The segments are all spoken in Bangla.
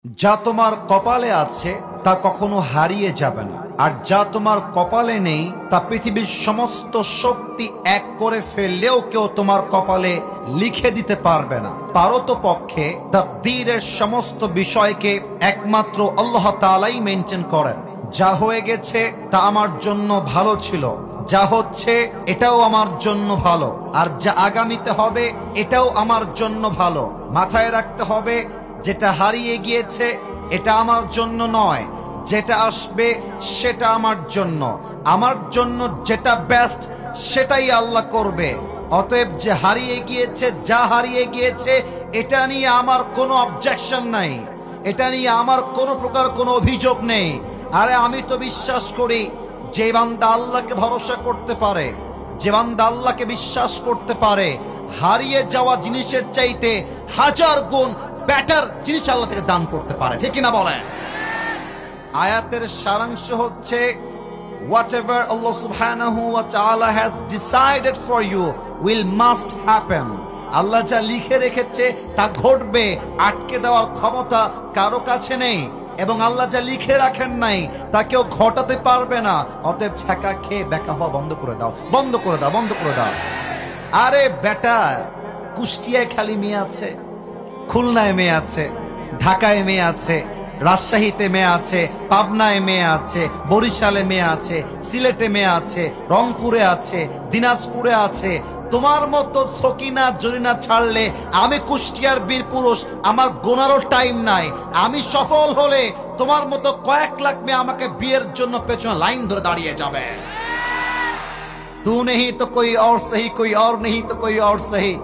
যা তোমার কপালে আছে তা কখনো হারিয়ে যাবে না, আর যা তোমার কপালে নেই তা পৃথিবীর সমস্ত শক্তি এক করে ফেললেও কেউ তোমার কপালে লিখে দিতে পারবে না। পারতপক্ষে তাকদীরের সমস্ত বিষয়কে একমাত্র আল্লাহ তাআলাই মেনটেন করেন। যা হয়ে গেছে তা আমার জন্য ভালো ছিল, যা হচ্ছে এটাও আমার জন্য ভালো, আর যা আগামীতে হবে এটাও আমার জন্য ভালো। মাথায় রাখতে হবে, যেটা হারিয়ে গিয়েছে এটা আমার জন্য নয়, যেটা আসবে সেটা আমার জন্য। আমার জন্য যেটা বেস্ট সেটাই আল্লাহ করবে। অতএব যে হারিয়ে গিয়েছে, যা হারিয়ে গিয়েছে, এটা নিয়ে আমার কোনো অবজেকশন নাই, এটা নিয়ে আমার কোনো প্রকার কোনো অভিযোগ নেই। আরে আমি তো বিশ্বাস করি, যে বান্দা আল্লাহকে ভরসা করতে পারে, যে বান্দা আল্লাহকে বিশ্বাস করতে পারে, হারিয়ে যাওয়া জিনিসের চাইতে হাজার গুণ বেটার জিনিস আল্লাহ থেকে দান করতে পারে। ঠিক কিনা বলেন? আয়াতের সারাংশ হচ্ছে, whatever Allah subhanahu wa ta'ala has decided for you will must happen. আল্লাহ যা লিখে রেখেছে তা ঘটবে, আটকে দেওয়ার ক্ষমতা কারো কাছে নেই, এবং আল্লাহ যা লিখে রাখেন নাই তা কেউ ঘটাতে পারবে না। অতএব ছ্যাঁকা খেয়ে বেকা হওয়া বন্ধ করে দাও, বন্ধ করে দাও, বন্ধ করে দাও। আরে বেটা, কুষ্টিয়ায় খালি মেয়ে আছে, খুলনায় মেয়ে আছে, ঢাকায় মেয়ে আছে, রাজশাহীতে মেয়ে আছে, পাবনায় মেয়ে আছে, বরিশালে মেয়ে আছে, সিলেটে মেয়ে আছে, রংপুরে আছে, দিনাজপুরে আছে। তোমার মতো সকিনা জরিনা ছাড়লে আমি কুষ্টিয়ার বীর পুরুষ, আমার গোনারও টাইম নাই। আমি সফল হলে তোমার মতো কয়েক লাখ মেয়ে আমাকে বিয়ের জন্য পেছনে লাইন ধরে দাঁড়িয়ে যাবে। तू नहीं तो कोई और सही, कोई और नहीं तो कोई और सही,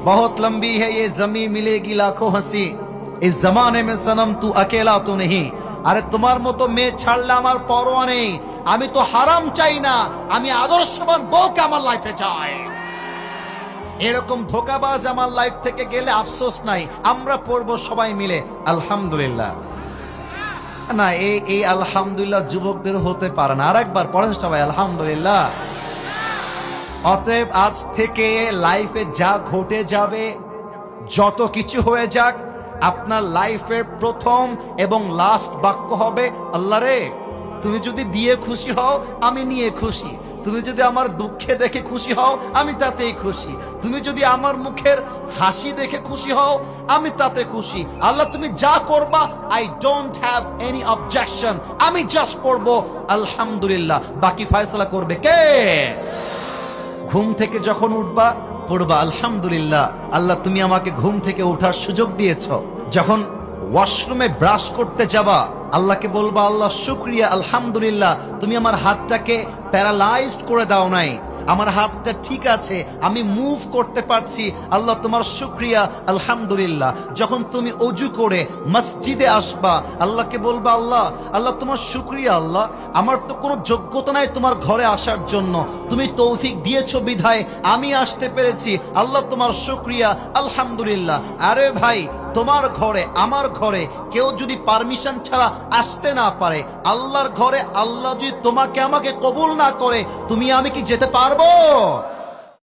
बहुत लंबी है ये जमीन, मिलेगी लाखों हंसी, इस जमाने में सनम तू अकेला तो नहीं। আরে তোমার মতো মেয়ে ছাড়লে আমার পরোয়া নেই। আমি তো হারাম চাই না, আমি আদর্শবান বউকে আমার লাইফে চাই। এরকম ধোঁকাবাজ আমার লাইফ থেকে গেলে আফসোস নাই, আমরা পড়বো সবাই মিলে আলহামদুলিল্লাহ। না, এই আলহামদুলিল্লাহ যুবকদের হতে পারে না। আরেকবার পড়েন সবাই আলহামদুলিল্লাহ। অতএব আজ থেকে লাইফে যা ঘটে যাবে, যত কিছু হয়ে যাক, আপনার লাইফের প্রথম এবং লাস্ট বাক্য হবে, আল্লাহ রে, তুমি যদি দিয়ে খুশি হও আমি নিয়ে খুশি, তুমি যদি আমার দুঃখে দেখে খুশি হও আমি তাতেই খুশি, তুমি যদি আমার মুখের হাসি দেখে খুশি হও আমি তাতে খুশি। আল্লাহ তুমি যা করবা, I don't have any objection, আমি জাস্ট পড়বো আলহামদুলিল্লাহ। বাকি ফয়সালা করবে কে? ঘুম থেকে যখন উঠবা পড়বা আলহামদুলিল্লাহ, আল্লাহ তুমি আমাকে ঘুম থেকে ওঠার সুযোগ দিয়েছো। যখন ওয়াশরুমে ব্রাশ করতে যাবা আল্লাহকে বলবা, আল্লাহ শুকরিয়া, আলহামদুলিল্লাহ তুমি আমার হাতটাকে প্যারালাইজড করে দাও নাই, আমার হাতটা ঠিক আছে, আমি মুভ করতে পারছি, আল্লাহ তোমার শুকরিয়া, আলহামদুলিল্লাহ। যখন তুমি অজু করে মসজিদে আসবা আল্লাহকে বলবা, আল্লাহ তোমার শুকরিয়া, আল্লাহ আমার তো কোনো যোগ্যতা নাই তোমার ঘরে আসার জন্য, তুমি তৌফিক দিয়েছো বিধায় আমি আসতে পেরেছি, আল্লাহ তোমার শুকরিয়া, আলহামদুলিল্লাহ। আরে ভাই, তোমার ঘরে আমার ঘরে কেউ যদি পারমিশন ছাড়া আসতে না পারে, আল্লাহর ঘরে আল্লাহ যদি তোমাকে আমাকে কবুল না করে, তুমি আমি কি যেতে পারবো?